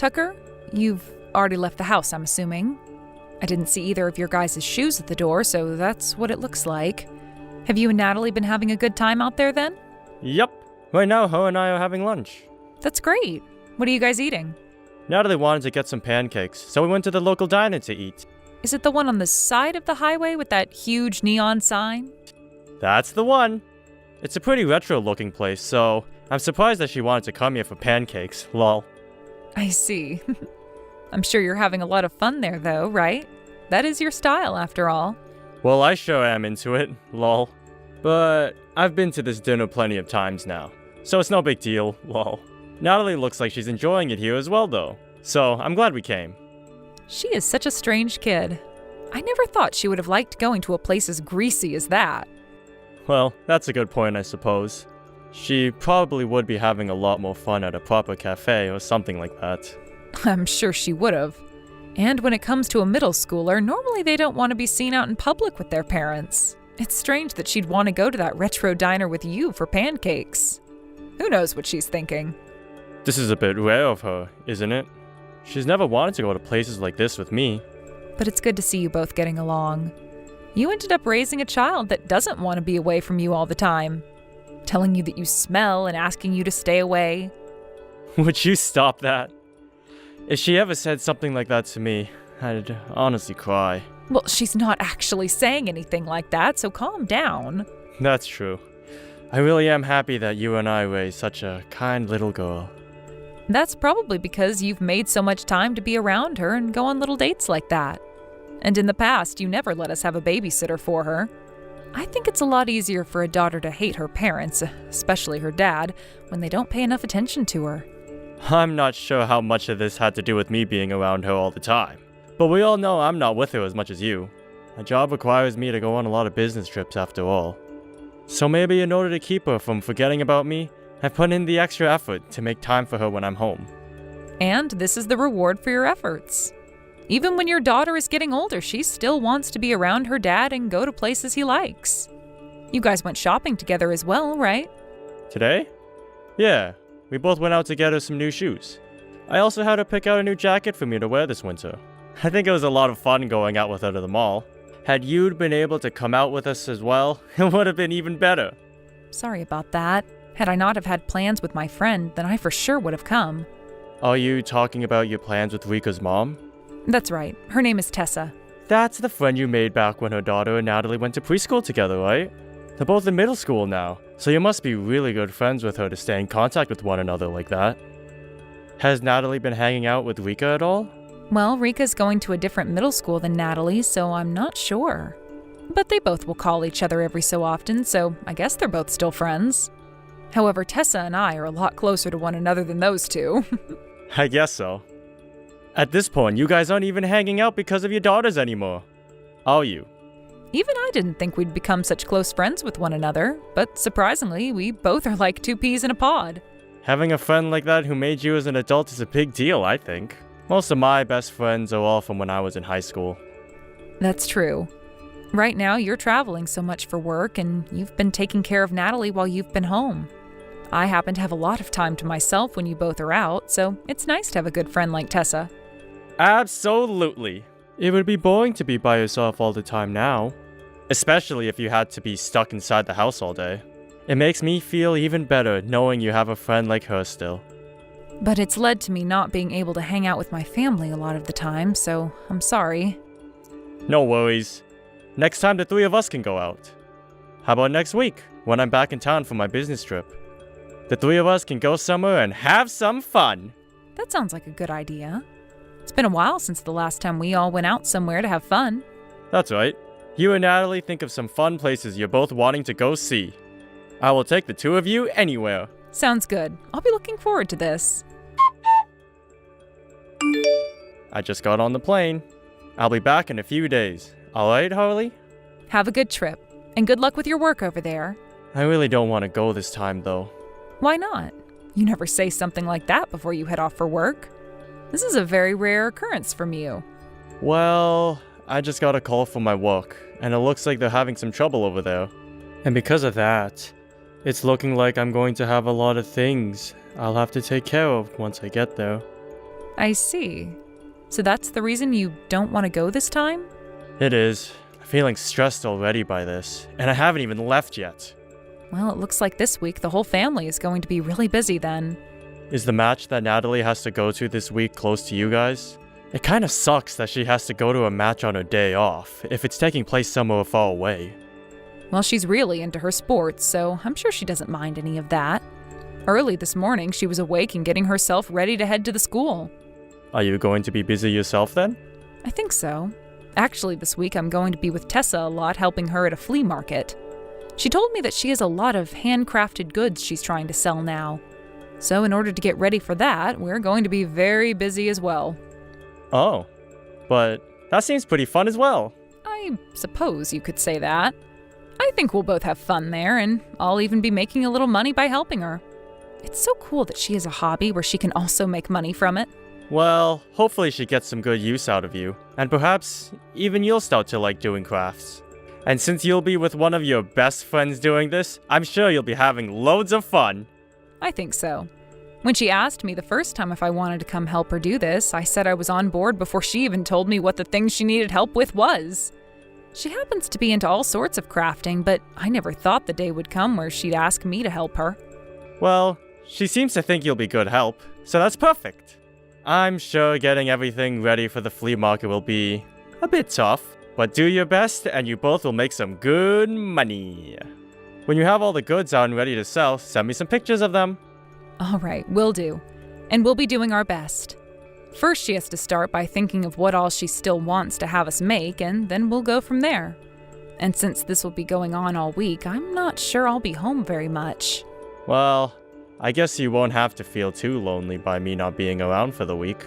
Tucker? You've already left the house, I'm assuming. I didn't see either of your guys' shoes at the door, so that's what it looks like. Have you and Natalie been having a good time out there then? Yep. Right now, Ho and I are having lunch. That's great. What are you guys eating? Natalie wanted to get some pancakes, so we went to the local diner to eat. Is it the one on the side of the highway with that huge neon sign? That's the one. It's a pretty retro-looking place, so I'm surprised that she wanted to come here for pancakes, lol. I see. I'm sure you're having a lot of fun there, though, right? That is your style, after all. Well, I sure am into it, lol. But I've been to this dinner plenty of times now, so it's no big deal, lol. Natalie looks like she's enjoying it here as well, though, so I'm glad we came. She is such a strange kid. I never thought she would have liked going to a place as greasy as that. Well, that's a good point, I suppose. She probably would be having a lot more fun at a proper cafe or something like that. I'm sure she would have. And when it comes to a middle schooler, normally they don't want to be seen out in public with their parents. It's strange that she'd want to go to that retro diner with you for pancakes. Who knows what she's thinking? This is a bit rare of her, isn't it? She's never wanted to go to places like this with me. But it's good to see you both getting along. You ended up raising a child that doesn't want to be away from you all the time. Telling you that you smell and asking you to stay away. Would you stop that? If she ever said something like that to me, I'd honestly cry. Well, she's not actually saying anything like that, so calm down. That's true. I really am happy that you and I raised such a kind little girl. That's probably because you've made so much time to be around her and go on little dates like that. And in the past, you never let us have a babysitter for her. I think it's a lot easier for a daughter to hate her parents, especially her dad, when they don't pay enough attention to her. I'm not sure how much of this had to do with me being around her all the time. But we all know I'm not with her as much as you. My job requires me to go on a lot of business trips after all. So maybe in order to keep her from forgetting about me, I've put in the extra effort to make time for her when I'm home. And this is the reward for your efforts. Even when your daughter is getting older, she still wants to be around her dad and go to places he likes. You guys went shopping together as well, right? Today? Yeah, we both went out to get her some new shoes. I also had her pick out a new jacket for me to wear this winter. I think it was a lot of fun going out with her to the mall. Had you been able to come out with us as well, it would have been even better. Sorry about that. Had I not have had plans with my friend, then I for sure would have come. Are you talking about your plans with Rika's mom? That's right. Her name is Tessa. That's the friend you made back when her daughter and Natalie went to preschool together, right? They're both in middle school now, so you must be really good friends with her to stay in contact with one another like that. Has Natalie been hanging out with Rika at all? Well, Rika's going to a different middle school than Natalie, so I'm not sure. But they both will call each other every so often, so I guess they're both still friends. However, Tessa and I are a lot closer to one another than those two. I guess so. At this point, you guys aren't even hanging out because of your daughters anymore. Are you? Even I didn't think we'd become such close friends with one another, but surprisingly, we both are like two peas in a pod. Having a friend like that who made you as an adult is a big deal, I think. Most of my best friends are all from when I was in high school. That's true. Right now, you're traveling so much for work, and you've been taking care of Natalie while you've been home. I happen to have a lot of time to myself when you both are out, so it's nice to have a good friend like Tessa. Absolutely. It would be boring to be by yourself all the time now. Especially if you had to be stuck inside the house all day. It makes me feel even better knowing you have a friend like her still. But it's led to me not being able to hang out with my family a lot of the time, so I'm sorry. No worries. Next time the three of us can go out. How about next week, when I'm back in town for my business trip? The three of us can go somewhere and have some fun. That sounds like a good idea. It's been a while since the last time we all went out somewhere to have fun. That's right. You and Natalie think of some fun places you're both wanting to go see. I will take the two of you anywhere. Sounds good. I'll be looking forward to this. I just got on the plane. I'll be back in a few days. Alright, Harley? Have a good trip, and good luck with your work over there. I really don't want to go this time, though. Why not? You never say something like that before you head off for work. This is a very rare occurrence from you. Well, I just got a call from my work, and it looks like they're having some trouble over there. And because of that, it's looking like I'm going to have a lot of things I'll have to take care of once I get there. I see. So that's the reason you don't want to go this time? It is. I'm feeling stressed already by this, and I haven't even left yet. Well, it looks like this week the whole family is going to be really busy then. Is the match that Natalie has to go to this week close to you guys? It kinda sucks that she has to go to a match on her day off, if it's taking place somewhere far away. Well, she's really into her sports, so I'm sure she doesn't mind any of that. Early this morning, she was awake and getting herself ready to head to the school. Are you going to be busy yourself then? I think so. Actually, this week I'm going to be with Tessa a lot, helping her at a flea market. She told me that she has a lot of handcrafted goods she's trying to sell now. So in order to get ready for that, we're going to be very busy as well. Oh, but that seems pretty fun as well. I suppose you could say that. I think we'll both have fun there, and I'll even be making a little money by helping her. It's so cool that she has a hobby where she can also make money from it. Well, hopefully she gets some good use out of you, and perhaps even you'll start to like doing crafts. And since you'll be with one of your best friends doing this, I'm sure you'll be having loads of fun. I think so. When she asked me the first time if I wanted to come help her do this, I said I was on board before she even told me what the thing she needed help with was. She happens to be into all sorts of crafting, but I never thought the day would come where she'd ask me to help her. Well, she seems to think you'll be good help, so that's perfect. I'm sure getting everything ready for the flea market will be a bit tough, but do your best and you both will make some good money. When you have all the goods out and ready to sell, send me some pictures of them. All right, will do. And we'll be doing our best. First, she has to start by thinking of what all she still wants to have us make, and then we'll go from there. And since this will be going on all week, I'm not sure I'll be home very much. Well, I guess you won't have to feel too lonely by me not being around for the week.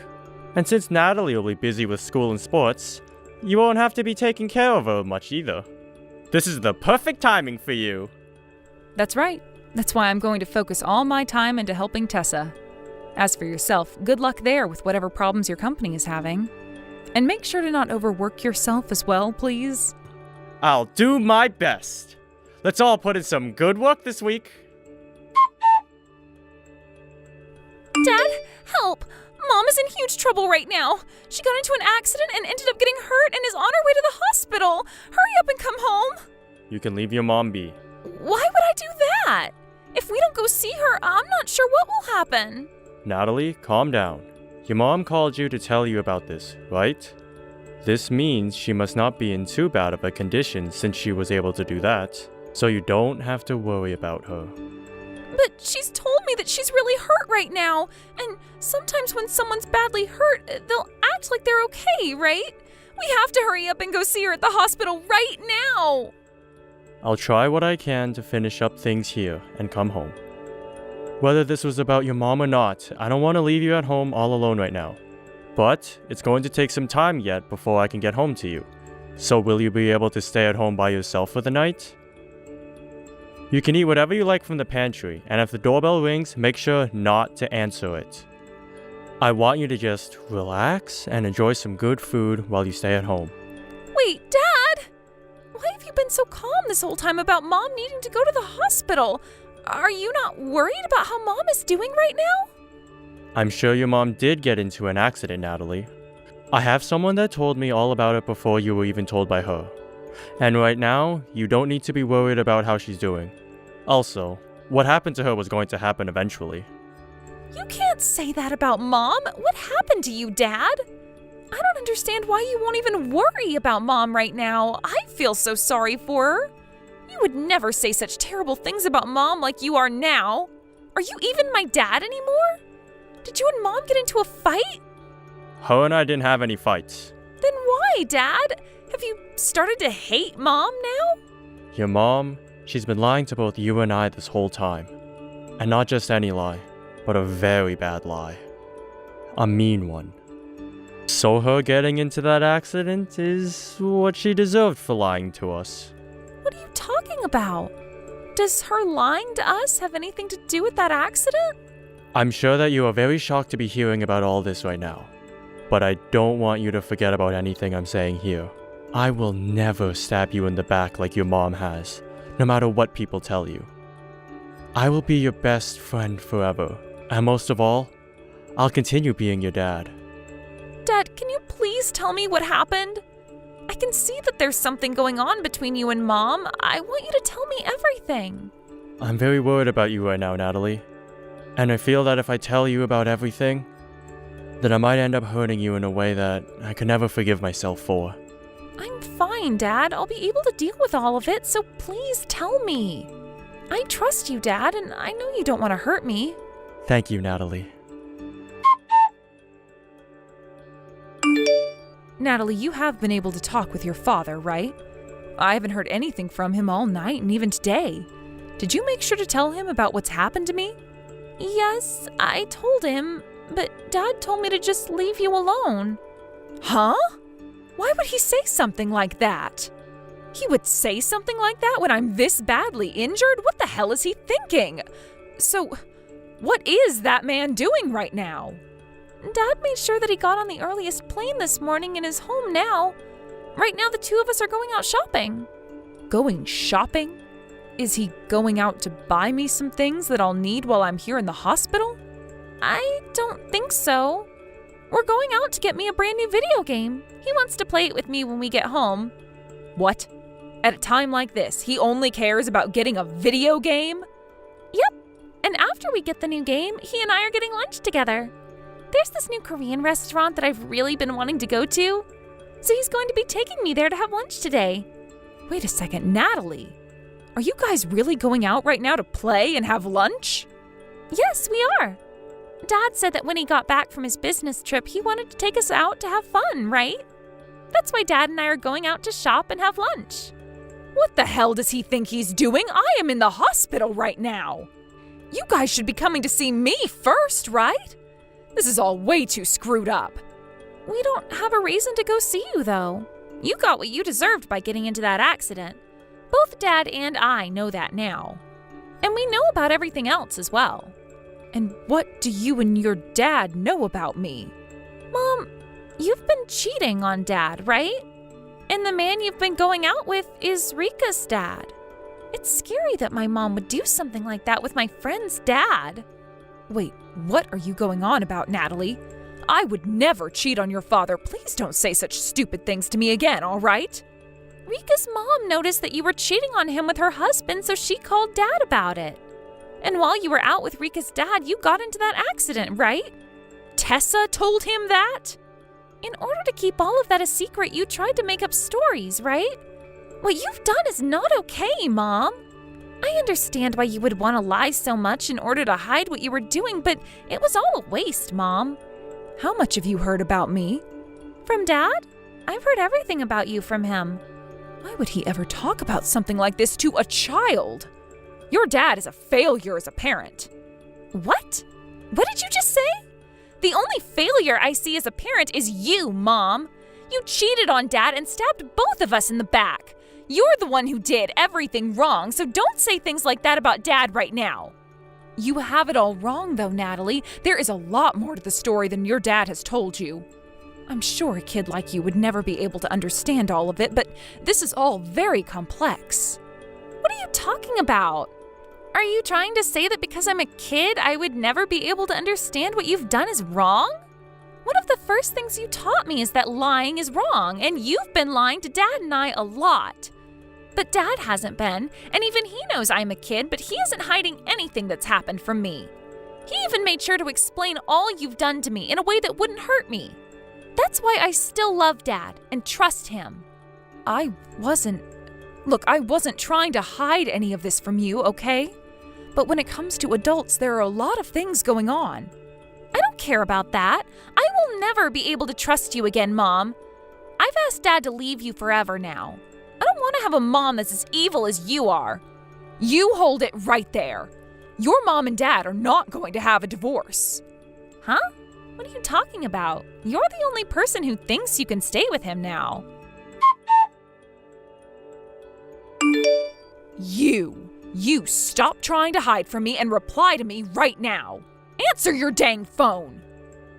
And since Natalie will be busy with school and sports, you won't have to be taking care of her much either. This is the perfect timing for you. That's right. That's why I'm going to focus all my time into helping Tessa. As for yourself, good luck there with whatever problems your company is having. And make sure to not overwork yourself as well, please. I'll do my best. Let's all put in some good work this week. Dad, help! Mom is in huge trouble right now. She got into an accident and ended up getting hurt and is on her way to the hospital. Hurry up and come home. You can leave your mom be. Why would I do that? If we don't go see her, I'm not sure what will happen. Natalie, calm down. Your mom called you to tell you about this, right? This means she must not be in too bad of a condition since she was able to do that, so you don't have to worry about her. But she's told me that she's really hurt right now, and sometimes when someone's badly hurt, they'll act like they're okay, right? We have to hurry up and go see her at the hospital right now. I'll try what I can to finish up things here and come home. Whether this was about your mom or not, I don't want to leave you at home all alone right now. But it's going to take some time yet before I can get home to you. So will you be able to stay at home by yourself for the night? You can eat whatever you like from the pantry, and if the doorbell rings, make sure not to answer it. I want you to just relax and enjoy some good food while you stay at home. Wait, Dad! Why have you been so calm this whole time about Mom needing to go to the hospital? Are you not worried about how Mom is doing right now? I'm sure your mom did get into an accident, Natalie. I have someone that told me all about it before you were even told by her. And right now, you don't need to be worried about how she's doing. Also, what happened to her was going to happen eventually. You can't say that about Mom. What happened to you, Dad? I don't understand why you won't even worry about Mom right now. I feel so sorry for her. You would never say such terrible things about Mom like you are now. Are you even my dad anymore? Did you and Mom get into a fight? Her and I didn't have any fights. Then why, Dad? Have you started to hate Mom now? Your mom, she's been lying to both you and I this whole time. And not just any lie, but a very bad lie. A mean one. So her getting into that accident is what she deserved for lying to us. What are you talking about? Does her lying to us have anything to do with that accident? I'm sure that you are very shocked to be hearing about all this right now. But I don't want you to forget about anything I'm saying here. I will never stab you in the back like your mom has, no matter what people tell you. I will be your best friend forever, and most of all, I'll continue being your dad. Dad, can you please tell me what happened? I can see that there's something going on between you and Mom. I want you to tell me everything. I'm very worried about you right now, Natalie. And I feel that if I tell you about everything, then I might end up hurting you in a way that I could never forgive myself for. I'm fine, Dad. I'll be able to deal with all of it, so please tell me. I trust you, Dad, and I know you don't want to hurt me. Thank you, Natalie. Natalie, you have been able to talk with your father, right? I haven't heard anything from him all night and even today. Did you make sure to tell him about what's happened to me? Yes, I told him, but Dad told me to just leave you alone. Huh? Why would he say something like that? He would say something like that when I'm this badly injured? What the hell is he thinking? So, what is that man doing right now? Dad made sure that he got on the earliest plane this morning and is home now. Right now, the two of us are going out shopping. Going shopping? Is he going out to buy me some things that I'll need while I'm here in the hospital? I don't think so. We're going out to get me a brand new video game. He wants to play it with me when we get home. What? At a time like this, he only cares about getting a video game? Yep. And after we get the new game, he and I are getting lunch together. There's this new Korean restaurant that I've really been wanting to go to. So he's going to be taking me there to have lunch today. Wait a second, Natalie. Are you guys really going out right now to play and have lunch? Yes, we are. Dad said that when he got back from his business trip, he wanted to take us out to have fun, right? That's why Dad and I are going out to shop and have lunch. What the hell does he think he's doing? I am in the hospital right now. You guys should be coming to see me first, right? This is all way too screwed up. We don't have a reason to go see you, though. You got what you deserved by getting into that accident. Both Dad and I know that now. And we know about everything else as well. And what do you and your dad know about me? Mom, you've been cheating on Dad, right? And the man you've been going out with is Rika's dad. It's scary that my mom would do something like that with my friend's dad. Wait, what are you going on about, Natalie? I would never cheat on your father. Please don't say such stupid things to me again, all right? Rika's mom noticed that you were cheating on him with her husband, so she called Dad about it. And while you were out with Rika's dad, you got into that accident, right? Tessa told him that? In order to keep all of that a secret, you tried to make up stories, right? What you've done is not okay, Mom. I understand why you would want to lie so much in order to hide what you were doing, but it was all a waste, Mom. How much have you heard about me? From Dad? I've heard everything about you from him. Why would he ever talk about something like this to a child? Your dad is a failure as a parent. What? What did you just say? The only failure I see as a parent is you, Mom. You cheated on Dad and stabbed both of us in the back. You're the one who did everything wrong, so don't say things like that about Dad right now. You have it all wrong, though, Natalie. There is a lot more to the story than your dad has told you. I'm sure a kid like you would never be able to understand all of it, but this is all very complex. What are you talking about? Are you trying to say that because I'm a kid, I would never be able to understand what you've done is wrong? One of the first things you taught me is that lying is wrong, and you've been lying to Dad and I a lot. But Dad hasn't been, and even he knows I'm a kid, but he isn't hiding anything that's happened from me. He even made sure to explain all you've done to me in a way that wouldn't hurt me. That's why I still love Dad and trust him. I wasn't trying to hide any of this from you, okay? But when it comes to adults, there are a lot of things going on. I don't care about that. I will never be able to trust you again, Mom. I've asked Dad to leave you forever now. I don't want to have a mom that's as evil as you are. You hold it right there. Your mom and dad are not going to have a divorce. Huh? What are you talking about? You're the only person who thinks you can stay with him now. You stop trying to hide from me and reply to me right now. Answer your dang phone.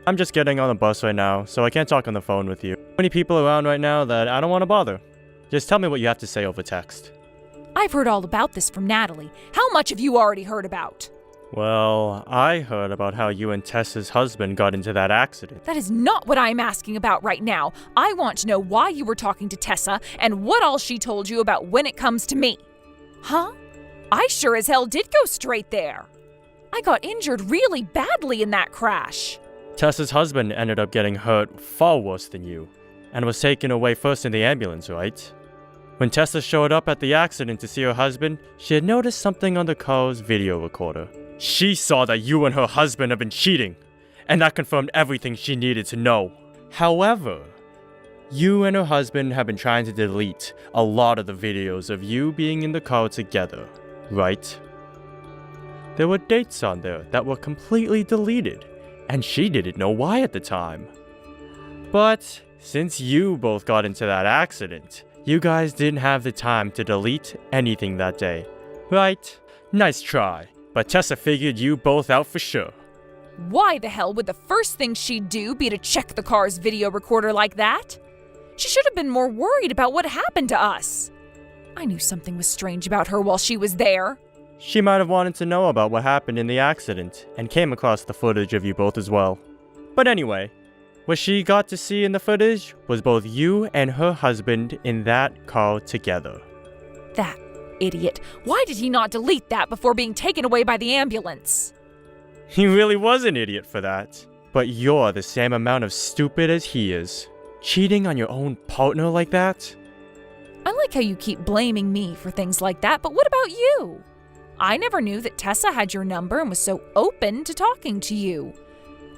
I'm just getting on the bus right now, so I can't talk on the phone with you. So many people around right now that I don't want to bother. Just tell me what you have to say over text. I've heard all about this from Natalie. How much have you already heard about? Well, I heard about how you and Tessa's husband got into that accident. That is not what I'm asking about right now. I want to know why you were talking to Tessa and what all she told you about when it comes to me. Huh? I sure as hell did go straight there. I got injured really badly in that crash. Tessa's husband ended up getting hurt far worse than you, and was taken away first in the ambulance, right? When Tessa showed up at the accident to see her husband, she had noticed something on the car's video recorder. She saw that you and her husband have been cheating, and that confirmed everything she needed to know. However, you and her husband have been trying to delete a lot of the videos of you being in the car together, right? There were dates on there that were completely deleted, and she didn't know why at the time. But since you both got into that accident, you guys didn't have the time to delete anything that day, right? Nice try, but Tessa figured you both out for sure. Why the hell would the first thing she'd do be to check the car's video recorder like that? She should have been more worried about what happened to us. I knew something was strange about her while she was there. She might have wanted to know about what happened in the accident, and came across the footage of you both as well. But anyway, what she got to see in the footage was both you and her husband in that car together. That idiot. Why did he not delete that before being taken away by the ambulance? He really was an idiot for that. But you're the same amount of stupid as he is. Cheating on your own partner like that? I like how you keep blaming me for things like that, but what about you? I never knew that Tessa had your number and was so open to talking to you.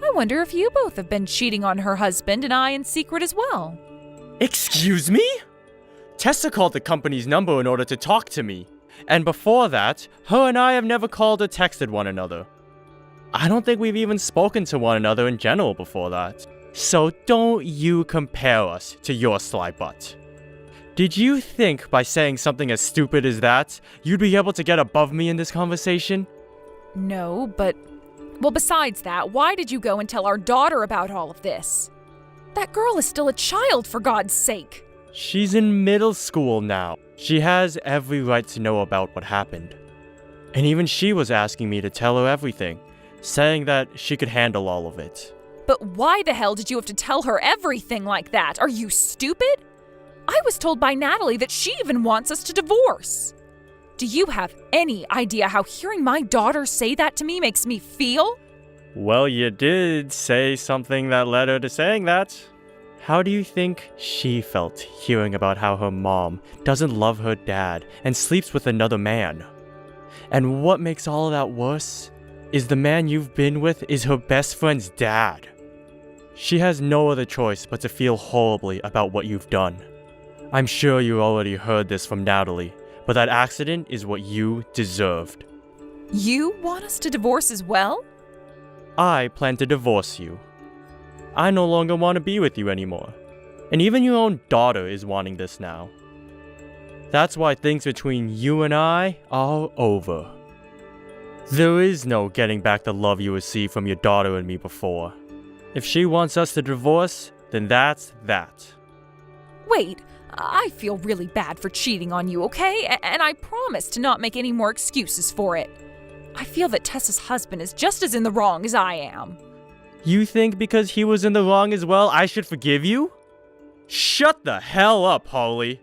I wonder if you both have been cheating on her husband and I in secret as well. Excuse me? Tessa called the company's number in order to talk to me. And before that, her and I have never called or texted one another. I don't think we've even spoken to one another in general before that. So don't you compare us to your sly butt. Did you think by saying something as stupid as that, you'd be able to get above me in this conversation? No, but... Well, besides that, why did you go and tell our daughter about all of this? That girl is still a child, for God's sake. She's in middle school now. She has every right to know about what happened. And even she was asking me to tell her everything, saying that she could handle all of it. But why the hell did you have to tell her everything like that? Are you stupid? I was told by Natalie that she even wants us to divorce. Do you have any idea how hearing my daughter say that to me makes me feel? Well, you did say something that led her to saying that. How do you think she felt hearing about how her mom doesn't love her dad and sleeps with another man? And what makes all of that worse is the man you've been with is her best friend's dad. She has no other choice but to feel horribly about what you've done. I'm sure you already heard this from Natalie, but that accident is what you deserved. You want us to divorce as well? I plan to divorce you. I no longer want to be with you anymore. And even your own daughter is wanting this now. That's why things between you and I are over. There is no getting back the love you received from your daughter and me before. If she wants us to divorce, then that's that. Wait, I feel really bad for cheating on you, okay? And I promise to not make any more excuses for it. I feel that Tessa's husband is just as in the wrong as I am. You think because he was in the wrong as well, I should forgive you? Shut the hell up, Holly.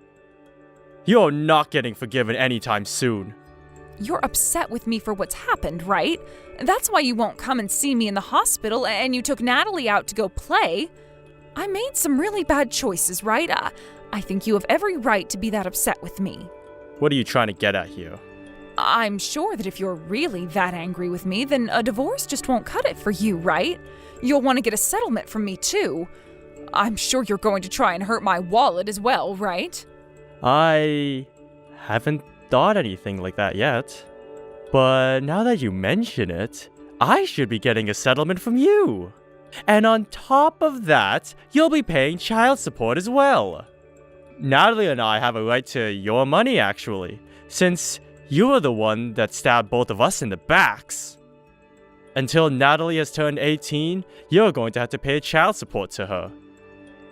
You're not getting forgiven anytime soon. You're upset with me for what's happened, right? That's why you won't come and see me in the hospital and you took Natalie out to go play. I made some really bad choices, right? I think you have every right to be that upset with me. What are you trying to get at here? I'm sure that if you're really that angry with me, then a divorce just won't cut it for you, right? You'll want to get a settlement from me, too. I'm sure you're going to try and hurt my wallet as well, right? I haven't thought anything like that yet. But now that you mention it, I should be getting a settlement from you. And on top of that, you'll be paying child support as well. Natalie and I have a right to your money, actually, since you were the one that stabbed both of us in the backs. Until Natalie has turned 18, you're going to have to pay child support to her.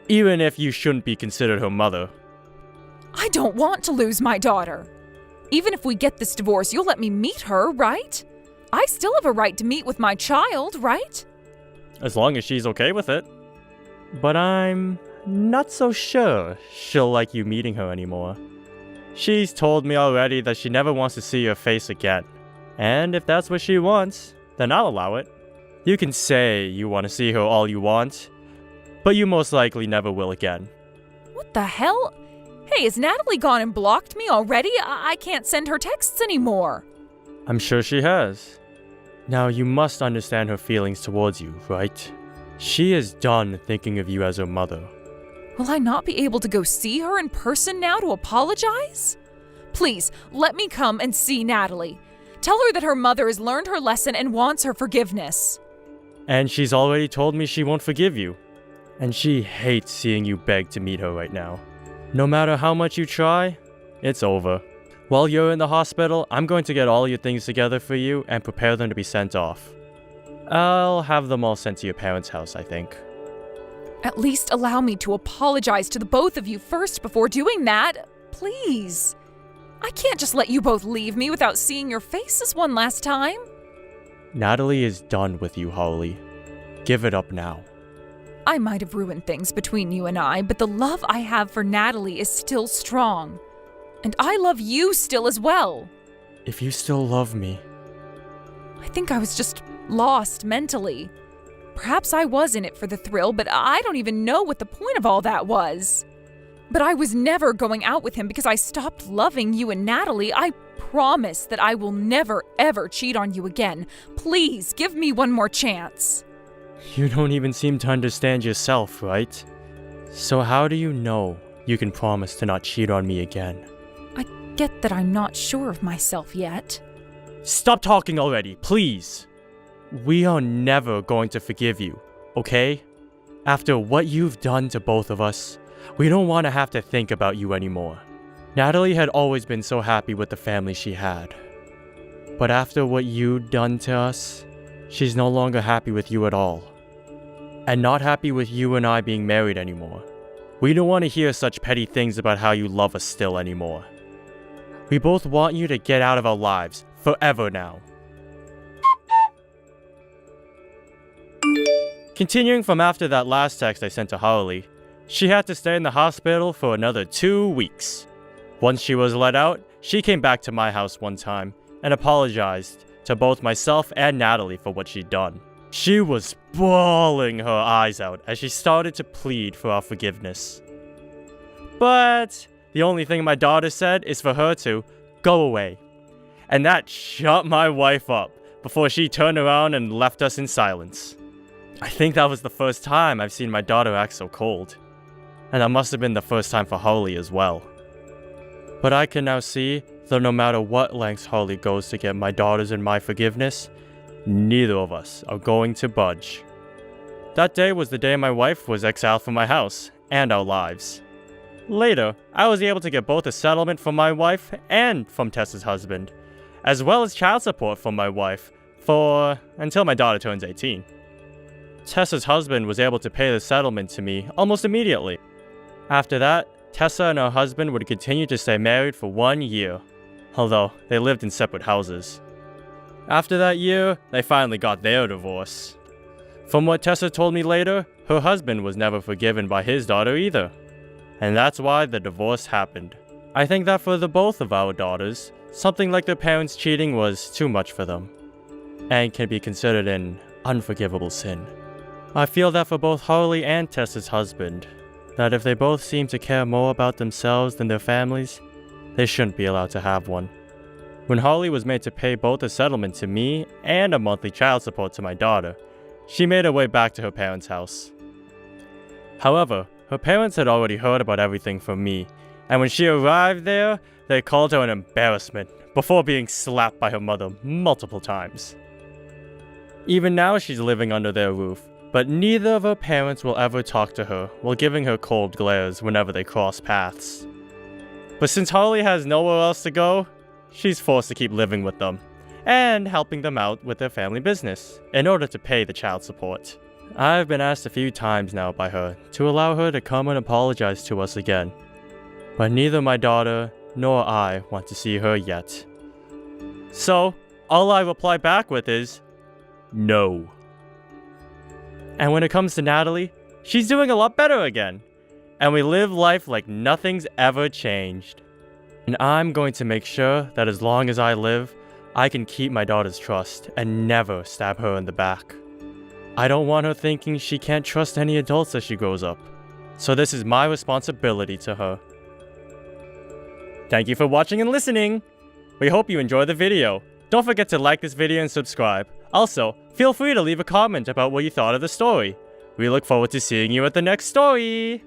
Even if you shouldn't be considered her mother. I don't want to lose my daughter. Even if we get this divorce, you'll let me meet her, right? I still have a right to meet with my child, right? As long as she's okay with it. But I'm not so sure she'll like you meeting her anymore. She's told me already that she never wants to see your face again. And if that's what she wants, then I'll allow it. You can say you want to see her all you want, but you most likely never will again. What the hell? Hey, has Natalie gone and blocked me already? I can't send her texts anymore. I'm sure she has. Now, you must understand her feelings towards you, right? She is done thinking of you as her mother. Will I not be able to go see her in person now to apologize? Please, let me come and see Natalie. Tell her that her mother has learned her lesson and wants her forgiveness. And she's already told me she won't forgive you. And she hates seeing you beg to meet her right now. No matter how much you try, it's over. While you're in the hospital, I'm going to get all your things together for you and prepare them to be sent off. I'll have them all sent to your parents' house, I think. At least allow me to apologize to the both of you first before doing that. Please. I can't just let you both leave me without seeing your faces one last time. Natalie is done with you, Holly. Give it up now. I might have ruined things between you and I, but the love I have for Natalie is still strong. And I love you still as well. If you still love me... I think I was just lost mentally. Perhaps I was in it for the thrill, but I don't even know what the point of all that was. But I was never going out with him because I stopped loving you and Natalie. I promise that I will never, ever cheat on you again. Please, give me one more chance. You don't even seem to understand yourself, right? So how do you know you can promise to not cheat on me again? I get that I'm not sure of myself yet. Stop talking already, please! We are never going to forgive you, okay? After what you've done to both of us, we don't want to have to think about you anymore. Natalie had always been so happy with the family she had. But after what you'd done to us, she's no longer happy with you at all. And not happy with you and I being married anymore. We don't want to hear such petty things about how you love us still anymore. We both want you to get out of our lives, forever now. Continuing from after that last text I sent to Harley, she had to stay in the hospital for another 2 weeks. Once she was let out, she came back to my house one time and apologized to both myself and Natalie for what she'd done. She was bawling her eyes out as she started to plead for our forgiveness. But the only thing my daughter said is for her to go away. And that shut my wife up before she turned around and left us in silence. I think that was the first time I've seen my daughter act so cold. And that must have been the first time for Harley as well. But I can now see that no matter what lengths Harley goes to get my daughter's and my forgiveness, neither of us are going to budge. That day was the day my wife was exiled from my house and our lives. Later, I was able to get both a settlement from my wife and from Tessa's husband, as well as child support from my wife until my daughter turns 18. Tessa's husband was able to pay the settlement to me almost immediately. After that, Tessa and her husband would continue to stay married for 1 year, although they lived in separate houses. After that year, they finally got their divorce. From what Tessa told me later, her husband was never forgiven by his daughter either. And that's why the divorce happened. I think that for the both of our daughters, something like their parents cheating was too much for them, and can be considered an unforgivable sin. I feel that for both Harley and Tessa's husband, that if they both seem to care more about themselves than their families, they shouldn't be allowed to have one. When Harley was made to pay both a settlement to me and a monthly child support to my daughter, she made her way back to her parents' house. However, her parents had already heard about everything from me, and when she arrived there, they called her an embarrassment before being slapped by her mother multiple times. Even now she's living under their roof, but neither of her parents will ever talk to her while giving her cold glares whenever they cross paths. But since Harley has nowhere else to go, she's forced to keep living with them and helping them out with their family business in order to pay the child support. I've been asked a few times now by her to allow her to come and apologize to us again, but neither my daughter nor I want to see her yet. So, all I reply back with is, no. And when it comes to Natalie, she's doing a lot better again. And we live life like nothing's ever changed. And I'm going to make sure that as long as I live, I can keep my daughter's trust and never stab her in the back. I don't want her thinking she can't trust any adults as she grows up. So this is my responsibility to her. Thank you for watching and listening. We hope you enjoyed the video. Don't forget to like this video and subscribe. Also, feel free to leave a comment about what you thought of the story. We look forward to seeing you at the next story.